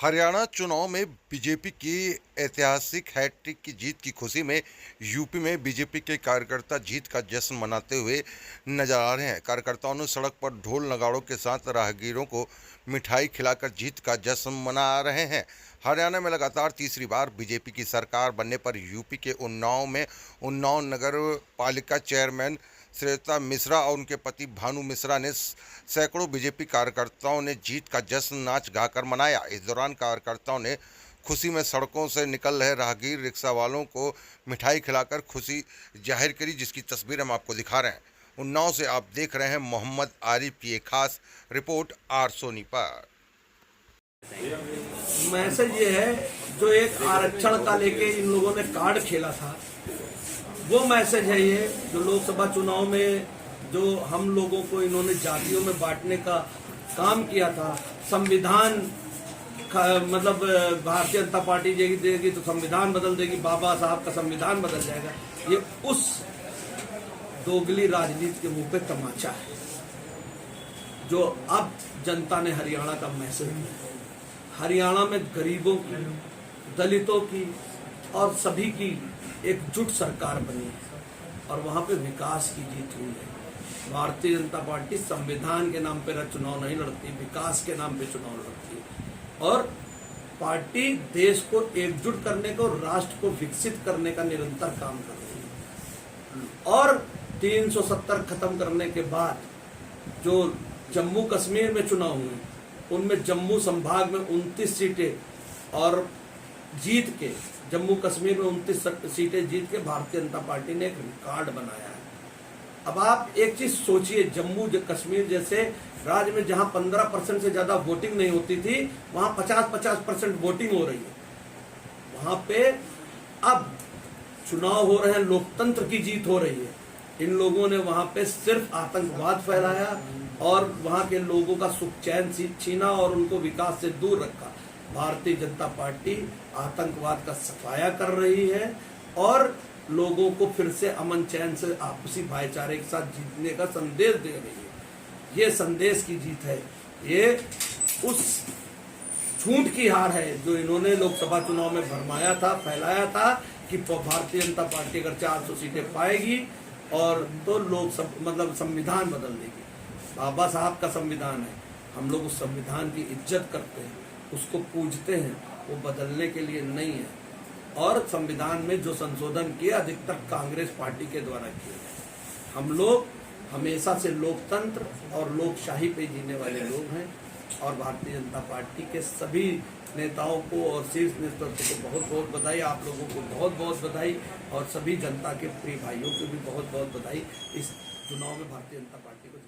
हरियाणा चुनाव में बीजेपी की ऐतिहासिक हैट्रिक की जीत की खुशी में यूपी में बीजेपी के कार्यकर्ता जीत का जश्न मनाते हुए नजर आ रहे हैं। कार्यकर्ताओं ने सड़क पर ढोल नगाड़ों के साथ राहगीरों को मिठाई खिलाकर जीत का जश्न मना रहे हैं। हरियाणा में लगातार तीसरी बार बीजेपी की सरकार बनने पर यूपी के उन्नाव में उन्नाव नगर पालिका चेयरमैन श्वेता मिश्रा और उनके पति भानु मिश्रा ने सैकड़ों बीजेपी कार्यकर्ताओं ने जीत का जश्न नाच गाकर मनाया। इस दौरान कार्यकर्ताओं ने खुशी में सड़कों से निकल रहे राहगीर रिक्शा वालों को मिठाई खिलाकर खुशी जाहिर करी, जिसकी तस्वीर हम आपको दिखा रहे हैं। उन्नाव से आप देख रहे हैं मोहम्मद आरिफ की एक खास रिपोर्ट आर सोनी पर। मैसेज ये है, जो एक आरक्षण का लेके इन लोगों ने कार्ड खेला था, वो मैसेज है ये। जो लोकसभा चुनाव में जो हम लोगों को इन्होंने जातियों में बांटने का काम किया था, संविधान मतलब भारतीय जनता पार्टी देगी तो संविधान बदल देगी, बाबा साहब का संविधान बदल जाएगा, ये उस दोगली राजनीति के मुंह पे तमाचा है जो अब जनता ने हरियाणा का मैसेज दिया। हरियाणा में गरीबों की, दलितों की और सभी की एकजुट सरकार बनी है और वहां पे विकास की जीत हुई है। भारतीय जनता पार्टी संविधान के नाम पे चुनाव नहीं लड़ती, विकास के नाम पे चुनाव लड़ती है और पार्टी देश को एकजुट करने को, राष्ट्र को विकसित करने का निरंतर काम कर रही है। और 370 खत्म करने के बाद जो जम्मू कश्मीर में चुनाव हुए, उनमें जम्मू संभाग में 29 सीटें और जीत के, जम्मू कश्मीर में 29 सीटें जीत के भारतीय जनता पार्टी ने एक रिकॉर्ड बनाया है। अब आप एक चीज सोचिए, जम्मू कश्मीर जैसे राज्य में जहां 15% से ज्यादा वोटिंग नहीं होती थी, वहां 50-50% वोटिंग हो रही है। वहां पे अब चुनाव हो रहे हैं, लोकतंत्र की जीत हो रही है। इन लोगों ने वहां पे सिर्फ आतंकवाद फैलाया और वहां के लोगों का सुख चैन छीना और उनको विकास से दूर रखा। भारतीय जनता पार्टी आतंकवाद का सफाया कर रही है और लोगों को फिर से अमन चैन से आपसी भाईचारे के साथ जीतने का संदेश दे रही है। ये संदेश की जीत है, ये उस झूठ की हार है जो इन्होंने लोकसभा चुनाव में भरमाया था, फैलाया था कि भारतीय जनता पार्टी अगर 400 सीटें पाएगी और तो मतलब संविधान बदल देगी। बाबा साहब का संविधान है, हम लोग उस संविधान की इज्जत करते हैं, उसको पूजते हैं, वो बदलने के लिए नहीं है। और संविधान में जो संशोधन किए अधिकतर कांग्रेस पार्टी के द्वारा किए गए। हम लोग हमेशा से लोकतंत्र और लोकशाही पे जीने वाले लोग हैं और भारतीय जनता पार्टी के सभी नेताओं को और शीर्ष नेतृत्व को बहुत बहुत बधाई, आप लोगों को बहुत बहुत बधाई और सभी जनता के प्रिय भाइयों को भी बहुत बहुत बधाई। इस चुनाव में भारतीय जनता पार्टी को